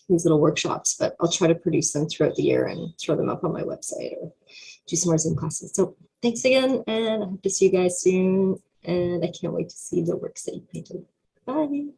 little workshops, but I'll try to produce them throughout the year and throw them up on my website or do some more Zoom classes. So thanks again, and I hope to see you guys soon. And I can't wait to see the works that you painted. Bye.